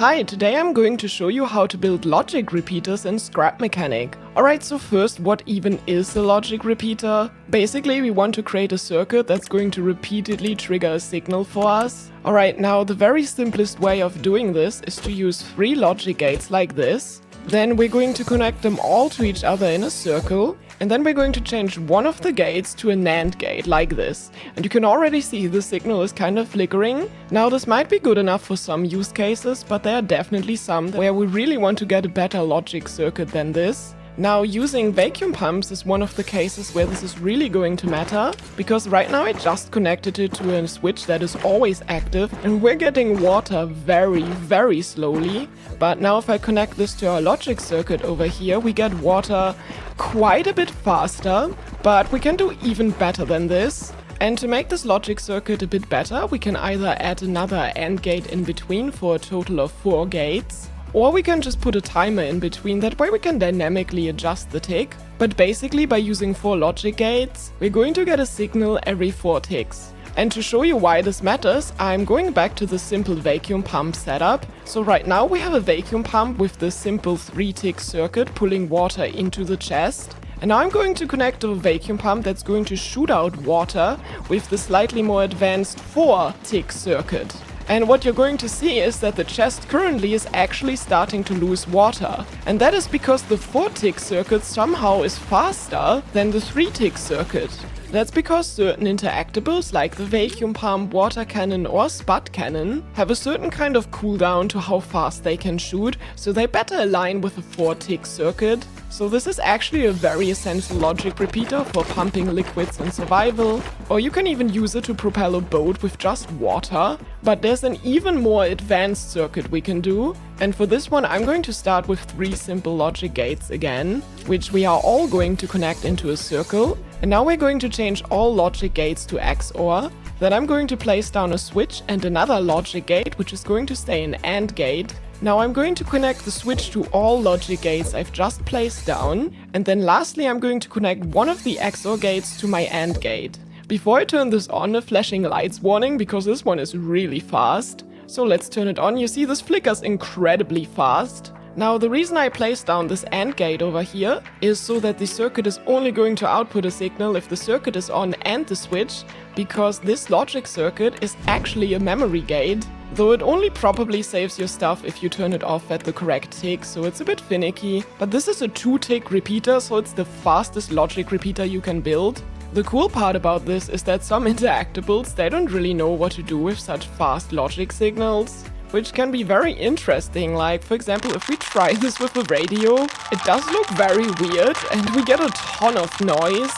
Hi, today I'm going to show you how to build logic repeaters in Scrap Mechanic. Alright, so first, what even is a logic repeater? Basically, we want to create a circuit that's going to repeatedly trigger a signal for us. Alright, now the very simplest way of doing this is to use 3 logic gates like this. Then we're going to connect them all to each other in a circle. And then we're going to change one of the gates to a NAND gate, like this. And you can already see the signal is kind of flickering. Now this might be good enough for some use cases, but there are definitely some where we really want to get a better logic circuit than this. Now, using vacuum pumps is one of the cases where this is really going to matter, because right now I just connected it to a switch that is always active, and we're getting water very slowly. But now if I connect this to our logic circuit over here, we get water quite a bit faster, but we can do even better than this. And to make this logic circuit a bit better, we can either add another AND gate in between for a total of 4 gates, or we can just put a timer in between, that way we can dynamically adjust the tick. But basically by using 4 logic gates, we're going to get a signal every 4 ticks. And to show you why this matters, I'm going back to the simple vacuum pump setup. So right now we have a vacuum pump with the simple 3-tick circuit pulling water into the chest. And now I'm going to connect a vacuum pump that's going to shoot out water with the slightly more advanced 4-tick circuit. And what you're going to see is that the chest currently is actually starting to lose water. And that is because the 4-tick circuit somehow is faster than the 3-tick circuit. That's because certain interactables like the vacuum pump, water cannon or spud cannon have a certain kind of cooldown to how fast they can shoot, so they better align with a 4-tick circuit. So this is actually a very essential logic repeater for pumping liquids in survival, or you can even use it to propel a boat with just water. But there's an even more advanced circuit we can do, and for this one I'm going to start with 3 simple logic gates again, which we are all going to connect into a circle. And now we're going to change all logic gates to XOR. Then I'm going to place down a switch and another logic gate, which is going to stay an AND gate. Now I'm going to connect the switch to all logic gates I've just placed down, and then lastly I'm going to connect one of the XOR gates to my AND gate. Before I turn this on, a flashing lights warning, because this one is really fast. So let's turn it on. You see, this flickers incredibly fast. Now the reason I placed down this AND gate over here is so that the circuit is only going to output a signal if the circuit is on and the switch, because this logic circuit is actually a memory gate, though it only probably saves your stuff if you turn it off at the correct tick, so it's a bit finicky. But this is a 2-tick repeater, so it's the fastest logic repeater you can build. The cool part about this is that some interactables, they don't really know what to do with such fast logic signals, which can be very interesting. Like, for example, if we try this with a radio, it does look very weird and we get a ton of noise,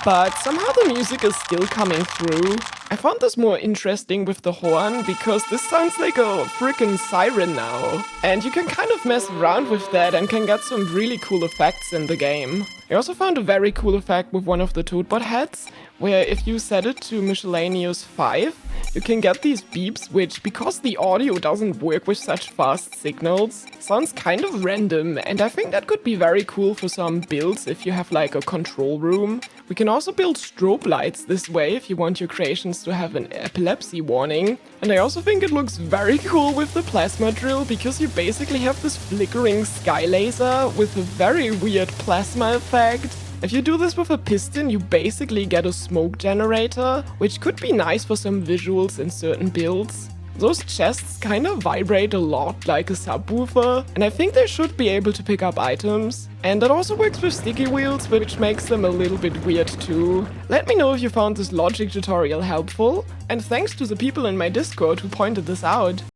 but somehow the music is still coming through. I found this more interesting with the horn, because this sounds like a freaking siren now. And you can kind of mess around with that and can get some really cool effects in the game. I also found a very cool effect with one of the Toadbot heads, where if you set it to miscellaneous 5, you can get these beeps, which, because the audio doesn't work with such fast signals, sounds kind of random, and I think that could be very cool for some builds if you have like a control room. We can also build strobe lights this way if you want your creations to have an epilepsy warning. And I also think it looks very cool with the plasma drill, because you basically have this flickering sky laser with a very weird plasma effect. If you do this with a piston, you basically get a smoke generator, which could be nice for some visuals in certain builds. Those chests kind of vibrate a lot like a subwoofer, and I think they should be able to pick up items. And that also works with sticky wheels, which makes them a little bit weird too. Let me know if you found this logic tutorial helpful, and thanks to the people in my Discord who pointed this out.